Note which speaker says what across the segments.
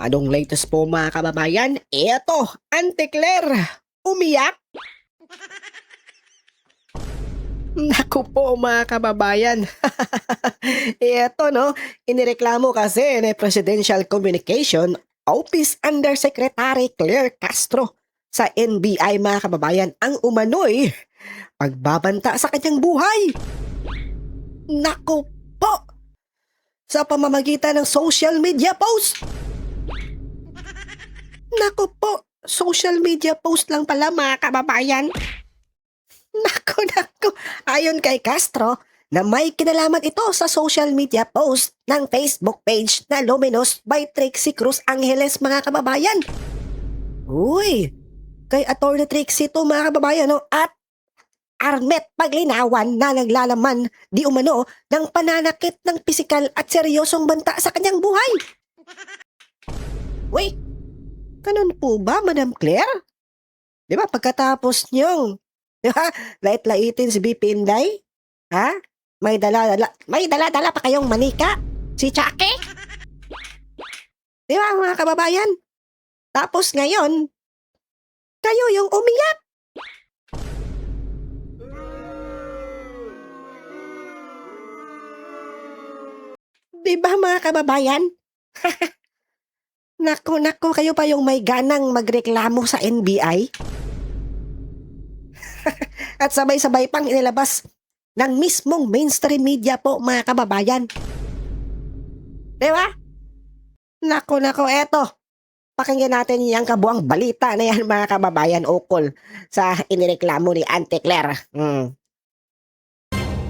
Speaker 1: Anong latest po mga kababayan? Eto, Auntie Claire, umiyak. Naku po mga kababayan. Eto no, inireklamo kasi ni Presidential Communication Office Undersecretary Claire Castro sa NBI mga kababayan ang umano'y pagbabanta sa kanyang buhay. Naku po, sa pamamagitan ng social media post. Naku po, social media post lang pala mga kababayan. Naku. Ayon kay Castro, na may kinalaman ito sa social media post ng Facebook page na Luminous by Trixie Cruz Angeles mga kababayan. Uy, kay Atty. Trixie to mga kababayan no? At Armet Paglinawan na naglalaman di umano ng pananakit ng pisikal at seryosong banta sa kanyang buhay. Wait, ganun po ba, Madam Claire? Di ba pagkatapos niyong, di ba, lait-laitin si BP Inday? Ha? May dala-dala pa kayong manika? Si Chucky? Di ba mga kababayan? Tapos ngayon, kayo yung umiyak. Di ba mga kababayan? Naku, kayo pa yung may ganang magreklamo sa NBI? At sabay-sabay pang inilabas ng mismong mainstream media po mga kababayan. Diba? Naku, eto. Pakinggan natin yung kabuang balita na yan mga kababayan ukol sa inireklamo ni Auntie Claire.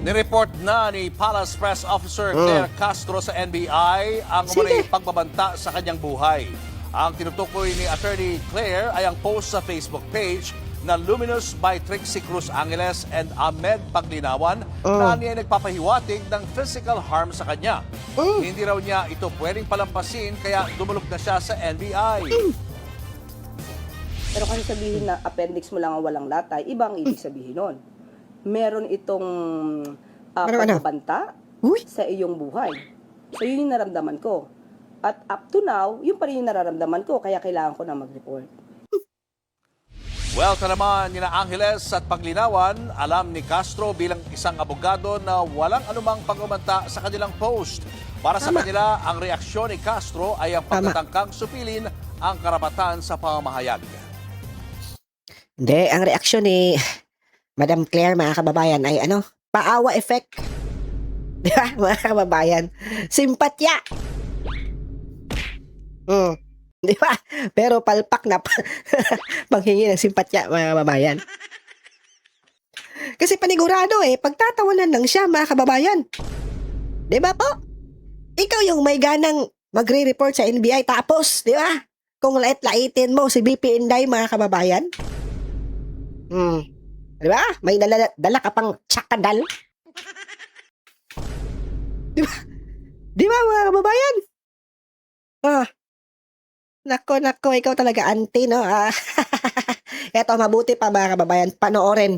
Speaker 2: Nireport na ni Palace Press Officer Claire Castro sa NBI ang umunay pagbabanta sa kanyang buhay. Ang tinutukoy ni Attorney Claire ay ang post sa Facebook page na Luminous by Trixie Cruz Angeles and Ahmed Paglinawan na niya nagpapahiwatig ng physical harm sa kanya. Hindi raw niya ito pwedeng palampasin kaya dumulog na siya sa NBI.
Speaker 3: Pero kasi sabihin na appendix mo lang ang walang latay, iba ang ibig sabihin nun. Meron itong pagbabanta sa iyong buhay. So yun yung naramdaman ko. At up to now, yun pa rin yung nararamdaman ko, kaya kailangan ko na mag-report.
Speaker 2: Welcome naman nina Angeles at Paglinawan. Alam ni Castro bilang isang abogado na walang anumang pag-umanta sa kanilang post. Para sa kanila, ang reaksyon ni Castro ay ang pagtatangkang supilin ang karapatan sa pamamahayag.
Speaker 1: Hindi, ang reaksyon ni Madam Claire mga kababayan ay paawa effect. Di ba mga kababayan? Simpatya. Di ba? Pero palpak na panghingi ng simpatya mga kababayan. Kasi panigurado pagtatawanan lang siya mga kababayan. Di ba po? Ikaw yung may ganang magre-report sa NBI tapos, di ba? Kung lait-laitin mo si BP Inday mga kababayan. Di ba? May dala ka pang tsakadal. Di ba? Di ba mga kababayan? Nako, ikaw talaga auntie, no? Eto, mabuti pa mga kababayan, panoorin.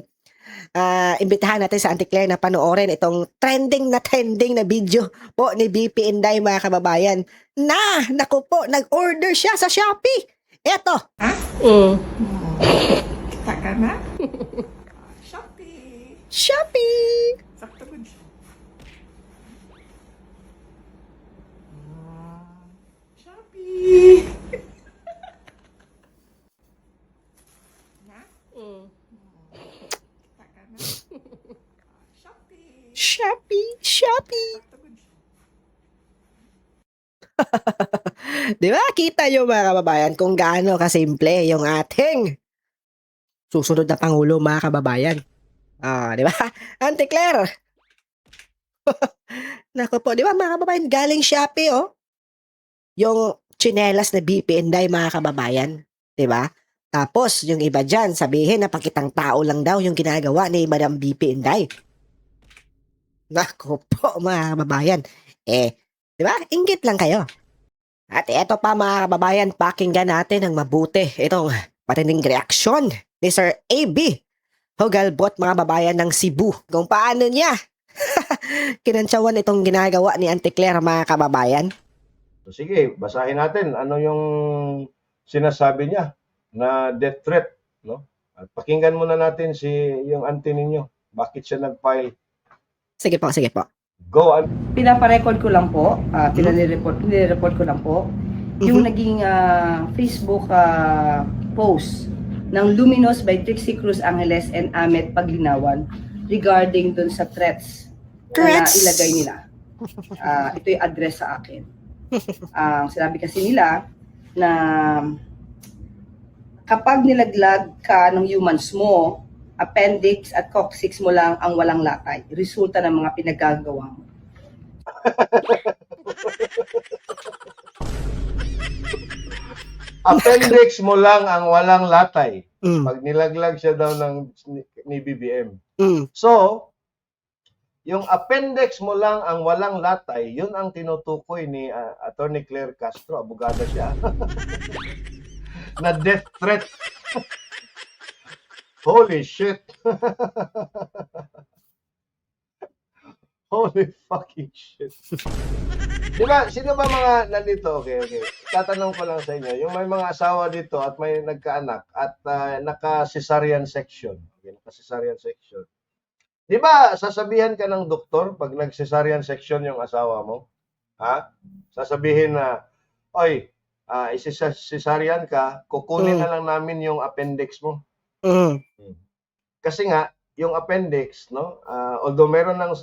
Speaker 1: Imbitahan natin sa Auntie Claire na panoorin itong trending na video po ni BP Inday mga kababayan. Naku po, nag-order siya sa Shopee. Eto.
Speaker 4: Kita ka na? Shopee!
Speaker 1: Shopee!
Speaker 4: Sakto ko siya. Shopee! Na? Kita ka na? Shopee!
Speaker 1: Shopee!
Speaker 4: Sakto ko siya.
Speaker 1: Di ba? Kita nyo mga kababayan kung gaano kasimple yung ating susunod na Pangulo mga kababayan. Di ba? Auntie Claire. Naku po, di ba mga kababayan, galing Shopee yung tsinelas na BP Inday mga kababayan. Di ba? Tapos, yung iba dyan, sabihin na pakitang tao lang daw yung ginagawa ni Madam BP Inday. Naku po mga kababayan. Di ba? Inggit lang kayo. At eto pa mga kababayan, pakinggan natin ng mabuti itong matinding reaksyon ni Sir AB Hugalbot mga babayan ng Cebu kung paano niya kinantsawan itong ginagawa ni Auntie Claire mga kababayan.
Speaker 5: So, sige, basahin natin ano yung sinasabi niya na death threat, no? At pakinggan muna natin yung auntie ninyo. Bakit siya nag-file?
Speaker 1: Sige po, sige po.
Speaker 5: Go,
Speaker 3: Pinaparecord ko lang po, nire-report ko lang po, yung naging Facebook post ng Luminous by Trixie Cruz Angeles and Amet Paglinawan regarding dun sa threats na
Speaker 1: Threats?
Speaker 3: ilagay nila. Ito yung address sa akin. Sinabi kasi nila na kapag nilaglag ka ng humans mo, appendix at coccyx mo lang ang walang latay. Resulta ng mga pinagagawa mo.
Speaker 5: appendix mo lang ang walang latay.
Speaker 1: Mm.
Speaker 5: Pag nilaglag siya daw ni BBM.
Speaker 1: Mm.
Speaker 5: So, yung appendix mo lang ang walang latay, yun ang tinutukoy ni Attorney Claire Castro, abogada siya, na death threat. Holy shit. Holy fucking shit. Di ba, sino ba mga nandito? Okay. Tatanong ko lang sa inyo, yung may mga asawa dito at may nagkaanak at naka-cesarean section. Okay, naka-cesarean section. Di ba, sasabihan ka ng doktor pag nag-cesarean section yung asawa mo? Ha? Sasabihin na, oy, cesarean ka, kukunin na lang namin yung appendix mo.
Speaker 1: Mm.
Speaker 5: Kasi nga, yung appendix, no, although meron ng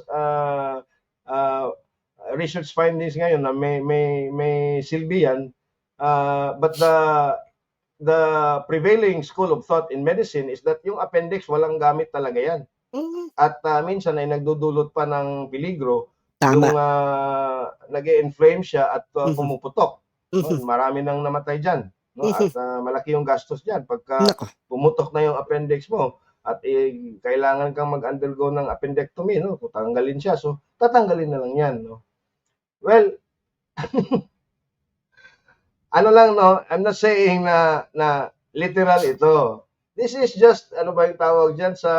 Speaker 5: research findings ngayon na may silbi yan, but the prevailing school of thought in medicine is that yung appendix walang gamit talaga yan.
Speaker 1: Mm.
Speaker 5: At minsan ay nagdudulot pa ng peligro
Speaker 1: Tama.
Speaker 5: yung nag-inflame siya at pumuputok.
Speaker 1: Mhm.
Speaker 5: No? Marami nang namatay dyan. No? At malaki yung gastos dyan pagka
Speaker 1: Nako.
Speaker 5: pumutok na yung appendix mo at kailangan kang mag-undergo ng appendectomy, no? Tanggalin siya. So, tatanggalin na lang yan, no? Well, ano lang, no? I'm not saying na literal ito. This is just, ano ba yung tawag dyan sa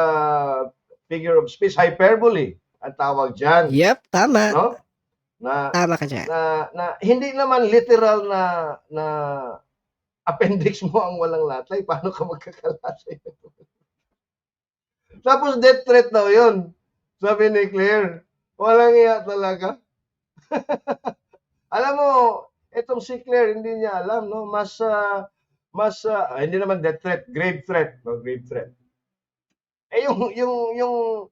Speaker 5: figure of speech? Hyperbole ang tawag dyan.
Speaker 1: Yep, tama.
Speaker 5: No? Na
Speaker 1: Tama ka dyan.
Speaker 5: hindi naman literal na appendix mo ang walang latay. Paano ka magkakalatay? Tapos death threat daw yun. Sabi ni Claire, walang iya talaga. Alam mo, itong si Claire, hindi niya alam, no? Hindi naman death threat, grave threat. No, grave threat. Eh, yung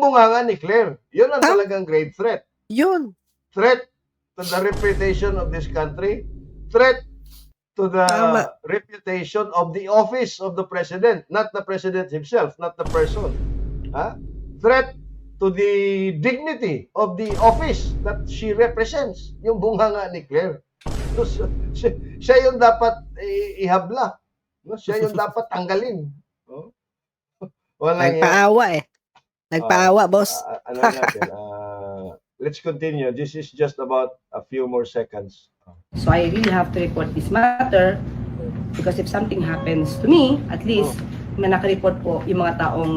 Speaker 5: bunganga ni Claire, yun ang talagang grave threat.
Speaker 1: Yun.
Speaker 5: Threat to the reputation of this country. Threat to the
Speaker 1: Tama.
Speaker 5: reputation of the office of the president, not the president himself, not the person. Threat to the dignity of the office that she represents, yung bunganga ni Claire. So, siya yung dapat ihabla. No? Siya yung dapat tanggalin. No? Walang
Speaker 1: Nagpaawa eh. Nagpaawa, boss.
Speaker 5: ano natin, let's continue. This is just about a few more seconds.
Speaker 3: So I really have to report this matter because if something happens to me, at least may nakareport po yung mga taong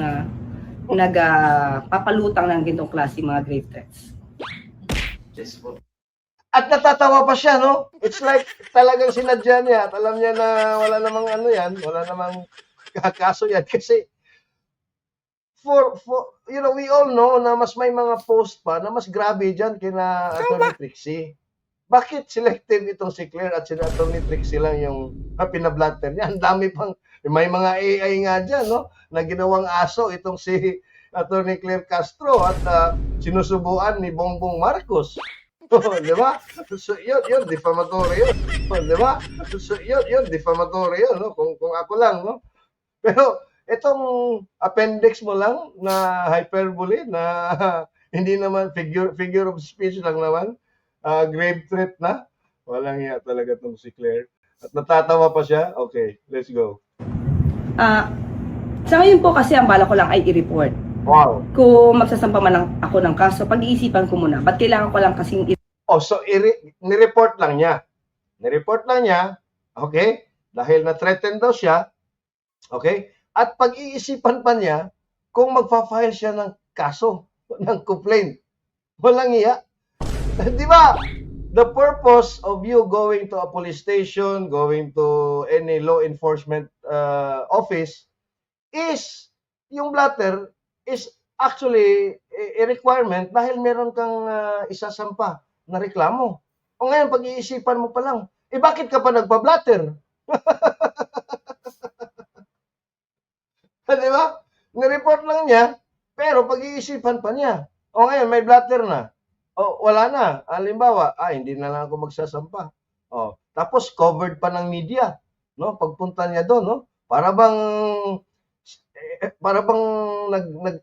Speaker 3: nagpapalutang ng ganitong klase mga grave threats.
Speaker 5: Yes po. At natatawa pa siya, no? It's like talagang sinadya niya at alam niya na wala namang ano yan, wala namang kaso yan kasi for we all know na mas may mga post pa na mas grabe dyan kina Attorney Trixie. Bakit selective itong si Claire at si Attorney Trixie lang yung pinablatter niya? Ang dami pang, may mga AI nga dyan, no? Na ginawang aso itong si Attorney Claire Castro at sinusubuan ni Bongbong Marcos. Di ba? So, yun, defamatory yun. Di ba? So, yun, defamatory yun, no? Kung ako lang, no? Pero, itong appendix mo lang na hyperbole, na hindi naman figure of speech lang naman, grave threat na, walang iya talaga itong si Claire. At natatawa pa siya. Okay, let's go.
Speaker 3: Sa ngayon po kasi ang bala ko lang ay i-report.
Speaker 5: Wow.
Speaker 3: Kung magsasampa man lang ako ng kaso, pag-iisipan ko muna. Ba't kailangan ko lang kasing
Speaker 5: So nireport lang niya. Nireport lang niya, okay? Dahil na-threaten daw siya, okay? At pag-iisipan pa niya kung magpa-file siya ng kaso, ng complaint. Walang iya. Di ba? the purpose of you going to a police station, going to any law enforcement office is yung blatter is actually a requirement dahil meron kang isasampa na reklamo. O ngayon, pag-iisipan mo pa lang, bakit ka pa nagpa-blatter? Di ba? Nireport lang niya, pero pag-iisipan pa niya. O ngayon, may blatter na. O, wala na. Halimbawa, hindi na lang ako magsasampa. O, tapos covered pa ng media. No? Pagpunta niya doon, no? Para bang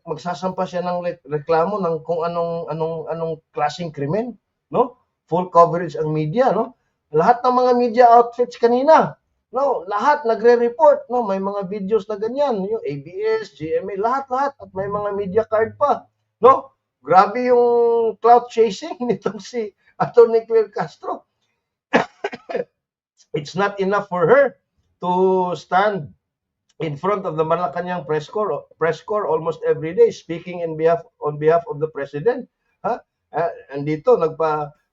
Speaker 5: magsasampa siya ng reklamo ng kung anong klaseng krimen, no? Full coverage ang media, no? Lahat ng mga media outfits kanina, no, lahat nagre-report, no, may mga videos na ganyan, yung ABS, GMA, lahat at may mga media card pa, no? Grabe yung clout chasing nitong si Attorney Claire Castro. It's not enough for her to stand in front of the Malacanang press corps almost every day speaking on behalf of the president. Ha? Andito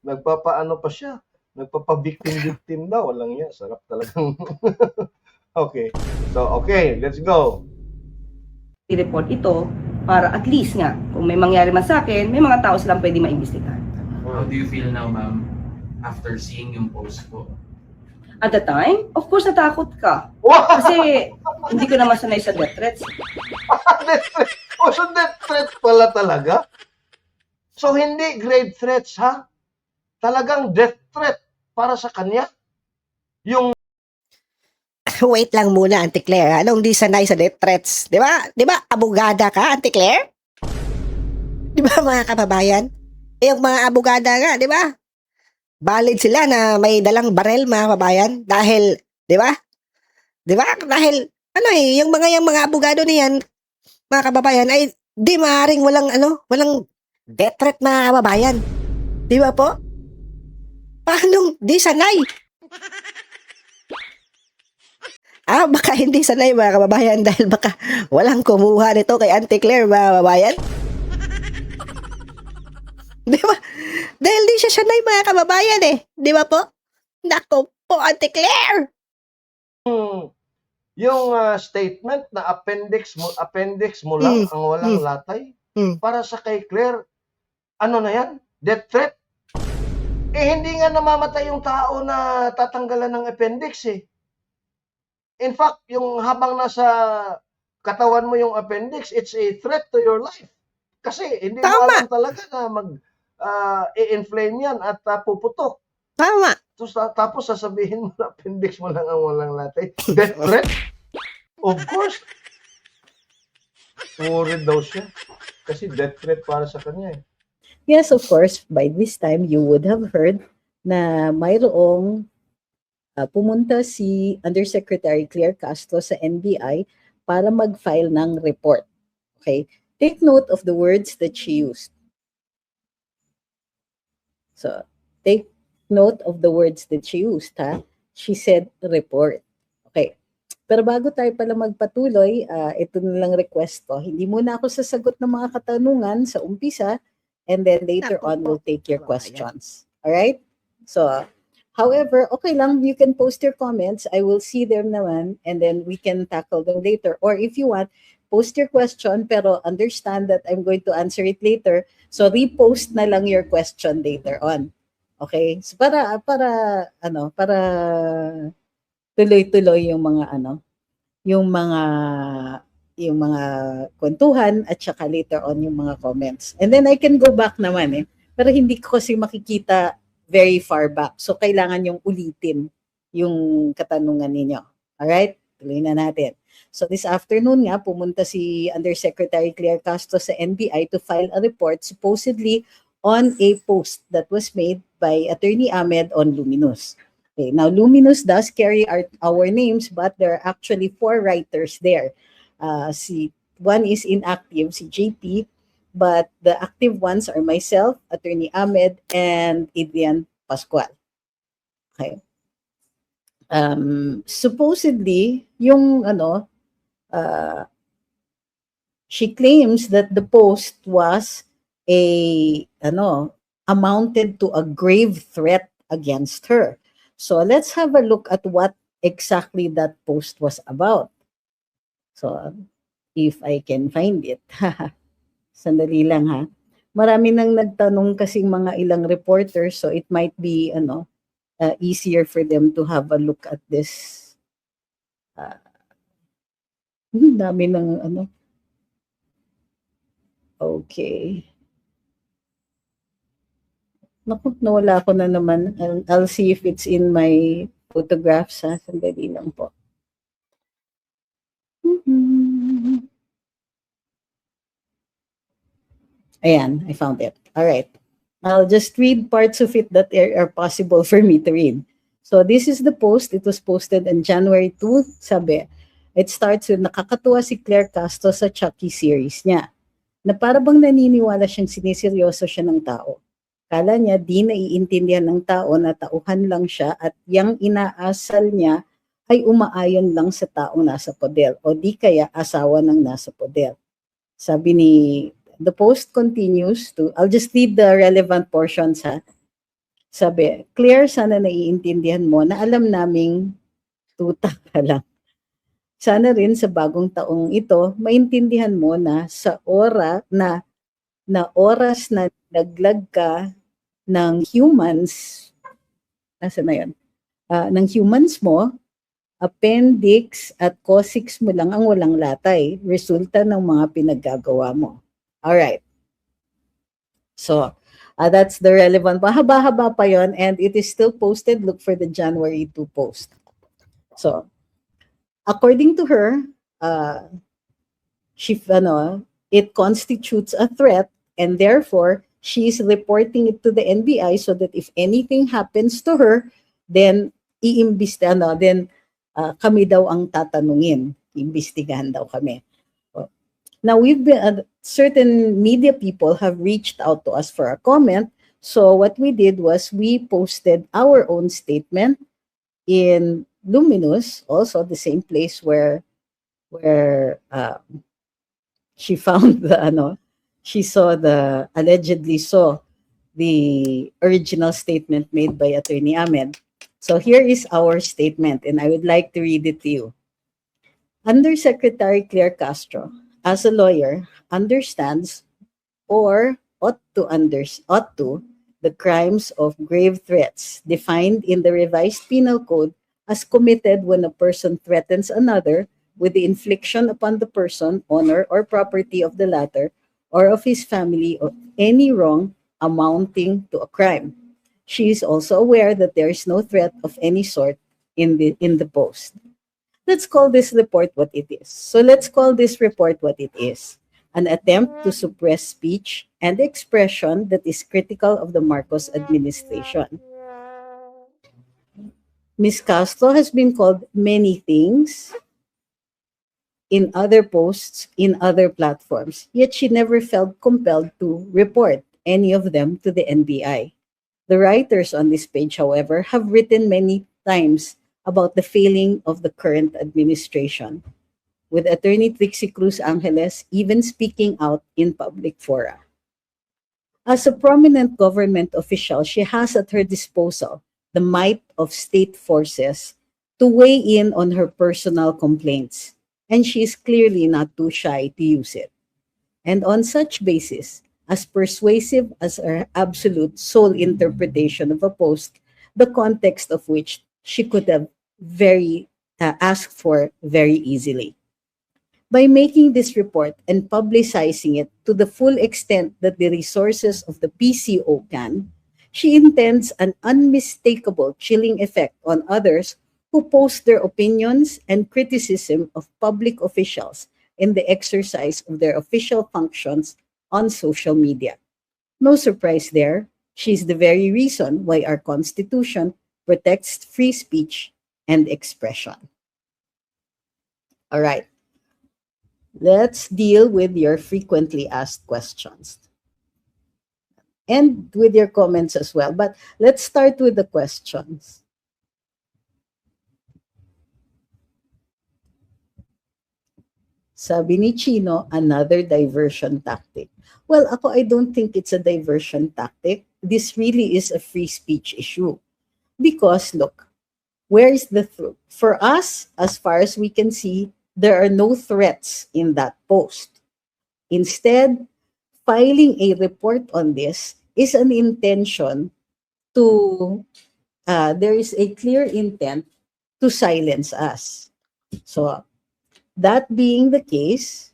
Speaker 5: nagpapaano pa siya, nagpapa-victim daw, walang yan, sarap talagang. Okay. So, okay, let's go.
Speaker 3: I-report ito para at least nga, kung may mangyari man sa akin, may mga tao silang pwede maimbestigahan.
Speaker 6: How do you feel now, ma'am, after seeing yung post po?
Speaker 3: At the time, of course, natakot ka.
Speaker 5: Wow!
Speaker 3: Kasi hindi ko naman sanay sa death threats.
Speaker 5: Death threat. Oh, so death threat pala talaga? So, hindi grave threats, ha? Talagang death threat para sa kanya? Yung
Speaker 1: Wait lang muna, Auntie Claire. Anong di sanay sa death threats? Di ba? Di ba, abogada ka, Auntie Claire? Di ba, mga kababayan? Yung mga abogada nga, di ba? Valid sila na may dalang barel, mga kababayan. Dahil, di ba? Di ba? Dahil, yung mga abogado niyan, mga kababayan, ay di maaaring walang death threat, mga kababayan. Di ba po? Paano di sanay? Baka hindi sanay, mga kababayan, dahil baka walang kumuha nito kay Auntie Claire, mga kababayan. Di ba? Dahil di siya sanay, mga kababayan eh. Di ba po? Nako po, Auntie Claire!
Speaker 5: yung statement na appendix mo lang ang walang latay para sa kay Claire, ano na yan? Death threat? Hindi nga namamatay yung tao na tatanggalan ng appendix eh. In fact, yung habang nasa katawan mo yung appendix, it's a threat to your life. Kasi hindi mo
Speaker 1: Tama.
Speaker 5: alam talaga na i-inflame yan at puputok.
Speaker 1: Tama.
Speaker 5: Tapos sasabihin mo na appendix mo lang ang walang latay. Death threat? Of course. Worried daw siya. Kasi death threat para sa kanya eh.
Speaker 7: Yes, of course, by this time, you would have heard na mayroong pumunta si Undersecretary Claire Castro sa NBI para mag-file ng report. Okay? Take note of the words that she used. So, take note of the words that she used, ha? She said report. Okay. Pero bago tayo pala magpatuloy, ito na lang request ko. Hindi muna ako sasagot ng mga katanungan sa umpisa, and then later on, we'll take your questions. All right? So, however, okay lang, you can post your comments. I will see them naman, and then we can tackle them later. Or if you want, post your question, pero understand that I'm going to answer it later. So, repost na lang your question later on. Okay? So, para tuloy-tuloy yung mga kwentuhan at saka later on yung mga comments. And then I can go back naman eh. Pero hindi ko kasi makikita very far back. So kailangan yung ulitin yung katanungan ninyo. Alright? Tuloy na natin. So this afternoon nga, pumunta si Undersecretary Claire Castro sa NBI to file a report supposedly on a post that was made by Attorney Ahmed on Luminous. Okay, now Luminous does carry our names, but there are actually 4 writers there. One is inactive, si JP, but the active ones are myself, Attorney Ahmed, and Adrian Pascual. Okay. Supposedly, she claims that the post was a amounted to a grave threat against her. So let's have a look at what exactly that post was about. So if I can find it. Sandali lang ha. Marami nang nagtanong kasing mga ilang reporters, so it might be easier for them to have a look at this. Dami ng Okay. Naku, nawala ko na naman. I'll see if it's in my photographs ha. Sandali lang po. Ayan, I found it. All right. I'll just read parts of it that are possible for me to read. So this is the post. It was posted on January 2. Sabi, it starts with, nakakatuwa si Claire Castro sa Chucky series niya. Na para bang naniniwala siyang siniseryoso siya ng tao. Kala niya di naiintindihan ng tao na tauhan lang siya at yang inaasal niya ay umaayon lang sa taong nasa poder o di kaya asawa ng nasa poder. Sabi ni, the post continues to, I'll just read the relevant portions ha. Sabi, Claire, sana naiintindihan mo na alam naming tuta ka lang. Sana rin sa bagong taong ito, maintindihan mo na sa oras na naglag ka ng humans, nasa na yun? Ng humans mo, appendix at coccyx mo lang ang walang latay, resulta ng mga pinaggagawa mo. Alright. So, that's the relevant. Mahaba-haba pa yon, and it is still posted. Look for the January 2 post. So, according to her, it constitutes a threat, and therefore, she is reporting it to the NBI so that if anything happens to her, then kami daw ang tatanungin. Iimbestigahan daw kami. Now, certain media people have reached out to us for a comment. So what we did was we posted our own statement in Luminous, also the same place where she found allegedly saw the original statement made by Attorney Ahmed. So here is our statement, and I would like to read it to you. Undersecretary Claire Castro, as a lawyer, understands or ought to the crimes of grave threats defined in the revised penal code as committed when a person threatens another with the infliction upon the person, honor, or property of the latter or of his family of any wrong amounting to a crime. She is also aware that there is no threat of any sort in the post. Let's call this report what it is. So let's call this report what it is. An attempt to suppress speech and expression that is critical of the Marcos administration. Ms. Castro has been called many things in other posts, in other platforms, yet she never felt compelled to report any of them to the NBI. The writers on this page, however, have written many times about the failing of the current administration, with Attorney Trixie Cruz Angeles even speaking out in public fora. As a prominent government official, she has at her disposal the might of state forces to weigh in on her personal complaints, and she is clearly not too shy to use it. And on such basis, as persuasive as her absolute sole interpretation of a post, the context of which she could have asked for very easily. By making this report and publicizing it to the full extent that the resources of the PCO can, she intends an unmistakable chilling effect on others who post their opinions and criticism of public officials in the exercise of their official functions on social media. No surprise there, she is the very reason why our Constitution protects free speech and expression. All right. Let's deal with your frequently asked questions and with your comments as well. But let's start with the questions. Sabi ni Chino, another diversion tactic. Well, I don't think it's a diversion tactic. this really is a free speech issue. Because look, where is the truth? For us, as far as we can see, there are no threats in that post. Instead, filing a report on this is an intention to, there is a clear intent to silence us. So, that being the case,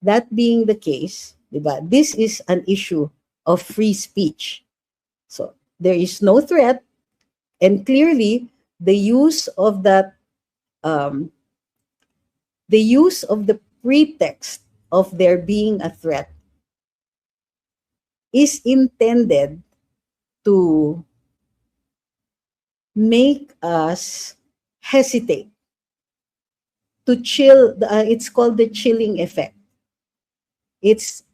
Speaker 7: diba, this is an issue of free speech. So, there is no threat, and clearly, the use of that, the use of the pretext of there being a threat is intended to make us hesitate, to chill. It's called the chilling effect. It's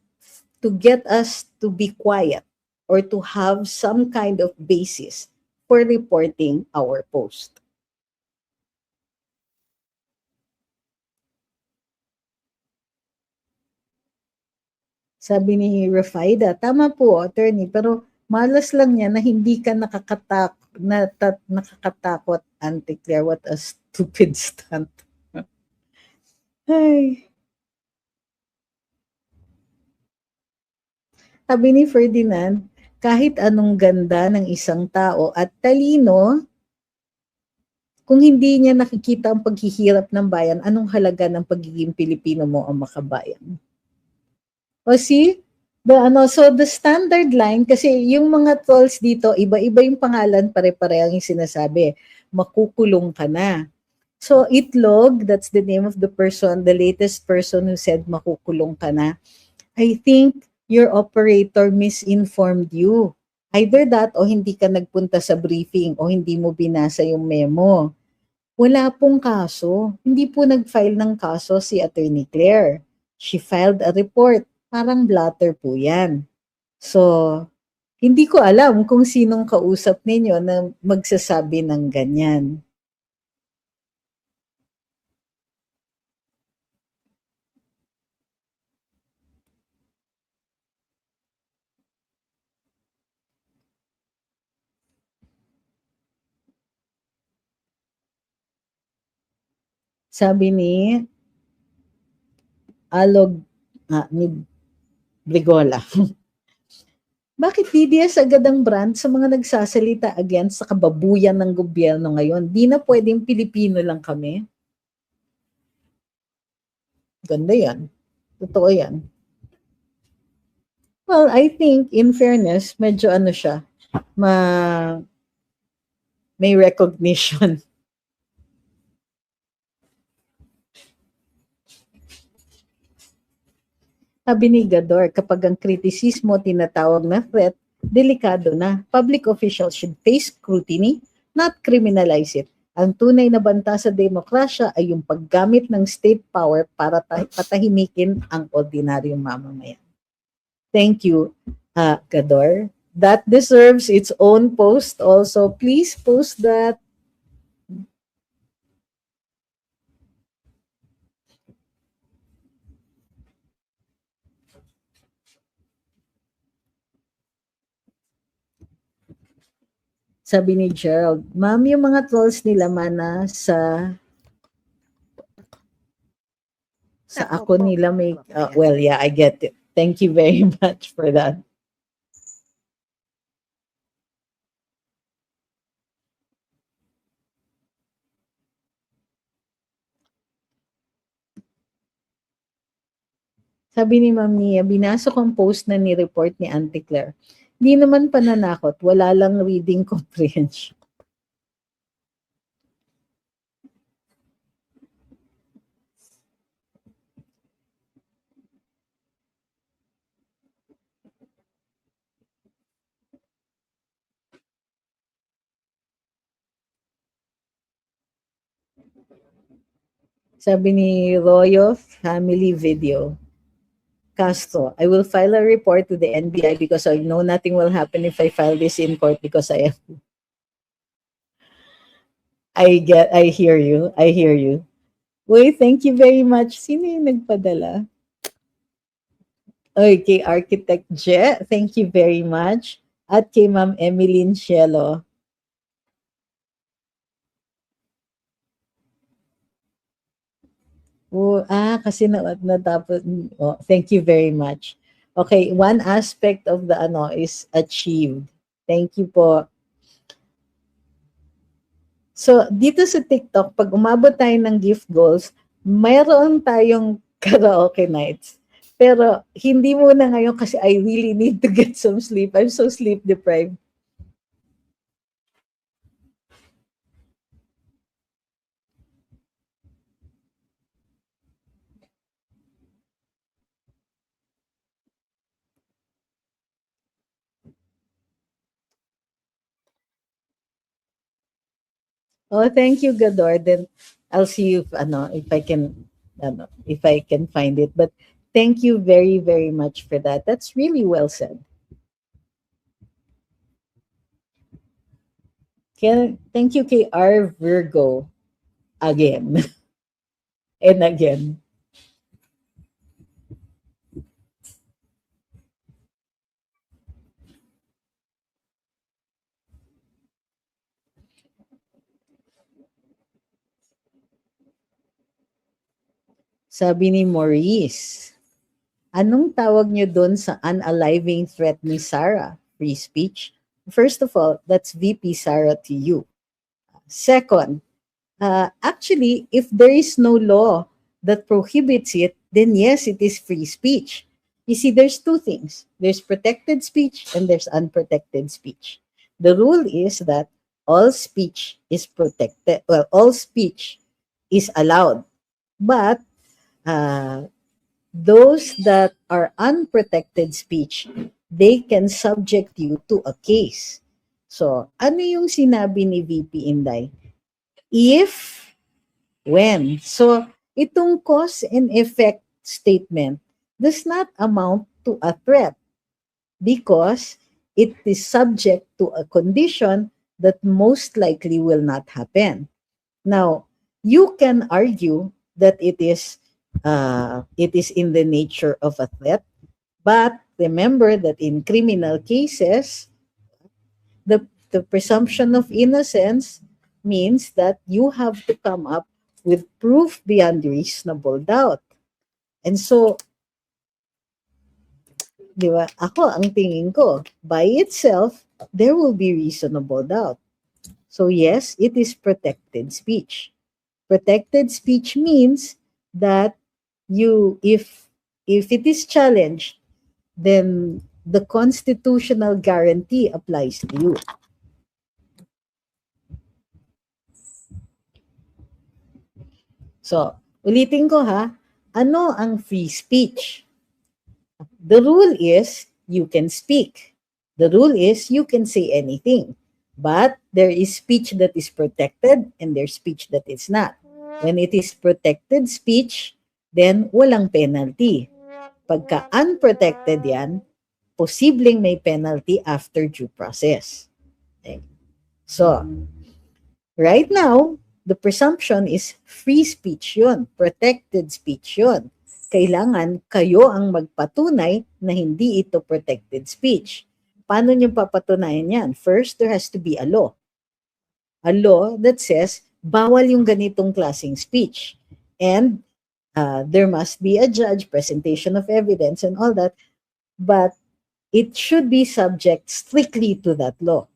Speaker 7: to get us to be quiet or to have some kind of basis for reporting our post. Sabi ni Rafaida, tama po, attorney, pero malas lang niya na hindi ka nakakatakot, Auntie Claire. What a stupid stunt. Ay. Sabi ni Ferdinand, kahit anong ganda ng isang tao at talino, kung hindi niya nakikita ang paghihirap ng bayan, anong halaga ng pagiging Pilipino mo ang makabayan? O see, so the standard line, kasi yung mga trolls dito, iba-iba yung pangalan, pare-pareho yung sinasabi, makukulong ka na. So Itlog, that's the name of the person, the latest person who said makukulong ka na. I think your operator misinformed you. Either that o hindi ka nagpunta sa briefing o hindi mo binasa yung memo. Wala pong kaso. Hindi po nag-file ng kaso si Attorney Claire. She filed a report. Parang blatter po yan. So, hindi ko alam kung sinong kausap ninyo na magsasabi ng ganyan. Sabi ni ni Brigola. Bakit DDS agad ang brand sa mga nagsasalita against sa kababuyan ng gobyerno ngayon? Di na pwedeng Pilipino lang kami? Ganda yan. Totoo yan. Well, I think, in fairness, medyo siya, may recognition. Sabi ni Gador, kapag ang kritisismo tinatawag na threat, delikado na. Public officials should face scrutiny, not criminalize it. Ang tunay na banta sa demokrasya ay yung paggamit ng state power para patahimikin ang ordinaryong mamamayan. Thank you, Gador. That deserves its own post also. Please post that. Sabi ni Gerald, ma'am, yung mga trolls nila mana sa ako nila may, well, yeah, I get it. Thank you very much for that. Sabi ni Ma'am Nia, binasa ko ang post na ni-report ni Auntie Claire. Hindi naman pananakot, wala lang reading comprehension. Sabi ni Royo, family video. Castro, I will file a report to the NBI because I know nothing will happen if I file this in court because I hear you. Wait, thank you very much. Sino yung nagpadala? Okay, Architect Je, thank you very much. At kay Ma'am Emeline Cielo. Kasi natapos. Oh, thank you very much. Okay, one aspect of the ano is achieved. Thank you po. So, dito sa TikTok, pag umabot tayo ng gift goals, mayroon tayong karaoke nights. Pero, hindi muna ngayon kasi I really need to get some sleep. I'm so sleep deprived. Oh, thank you, Gador. Then I'll see if I can find it. But thank you very, very much for that. That's really well said. Thank you, KR Virgo, again and again. Sabi ni Maurice, anong tawag niyo doon sa unaliving threat ni Sarah? Free speech? First of all, that's VP Sarah to you. Second, actually, if there is no law that prohibits it, then yes, it is free speech. You see, there's two things. There's protected speech and there's unprotected speech. The rule is that all speech is protected. Well, all speech is allowed. But those that are unprotected speech, they can subject you to a case. So, ano yung sinabi ni VP Inday? If, when. So, itong cause and effect statement does not amount to a threat because it is subject to a condition that most likely will not happen. Now, you can argue that it is in the nature of a threat, but remember that in criminal cases, the presumption of innocence means that you have to come up with proof beyond reasonable doubt. And so, di ba, ako, ang tingin ko, by itself, there will be reasonable doubt. So yes, it is protected speech. Protected speech means that if it is challenged, then the constitutional guarantee applies to you. So, ulitin ko ha, ano ang free speech? The rule is you can speak. The rule is you can say anything. But there is speech that is protected and there's speech that is not. When it is protected speech, then walang penalty. Pagka unprotected yan, posibleng may penalty after due process. Okay. So, right now, the presumption is free speech yun, protected speech yun. Kailangan kayo ang magpatunay na hindi ito protected speech. Paano nyo papatunayan yan? First, there has to be a law. A law that says, bawal yung ganitong klaseng speech. And there must be a judge, presentation of evidence and all that. But it should be subject strictly to that law.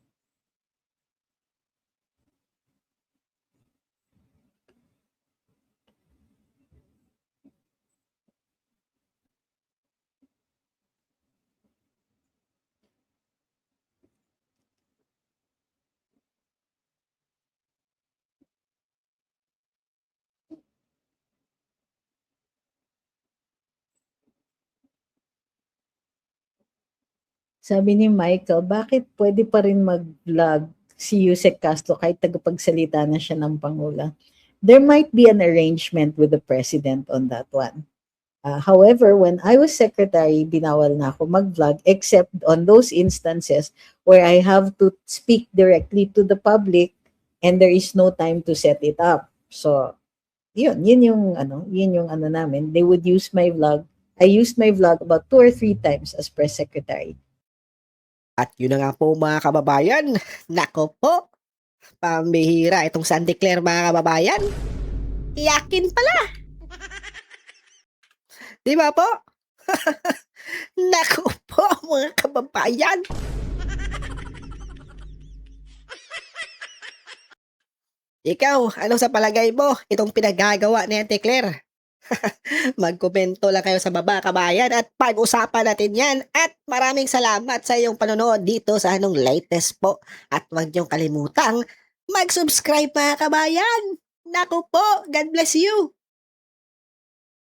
Speaker 7: Sabi ni Michael, bakit pwede pa rin mag-vlog si Yusek Castro kahit tagapagsalita na siya ng Pangulo? There might be an arrangement with the President on that one. However, when I was secretary, binawal na ako mag-vlog except on those instances where I have to speak directly to the public and there is no time to set it up. So, yun yung ano namin. They would use my vlog. I used my vlog about 2 or 3 times as press secretary.
Speaker 1: At yun na nga po mga kababayan. Nako po. Pambihira itong Sandy Claire mga kababayan. Iyakin pala. Di ba po? Nako po mga kababayan. Ikaw, ano sa palagay mo itong pinagagawa ni Auntie Claire? Magkomento lang kayo sa baba, kabayan, at pag-usapan natin yan. At maraming salamat sa iyong panonood dito sa anong latest po. At huwag niyong kalimutang mag-subscribe mga kabayan. Naku po, God bless you.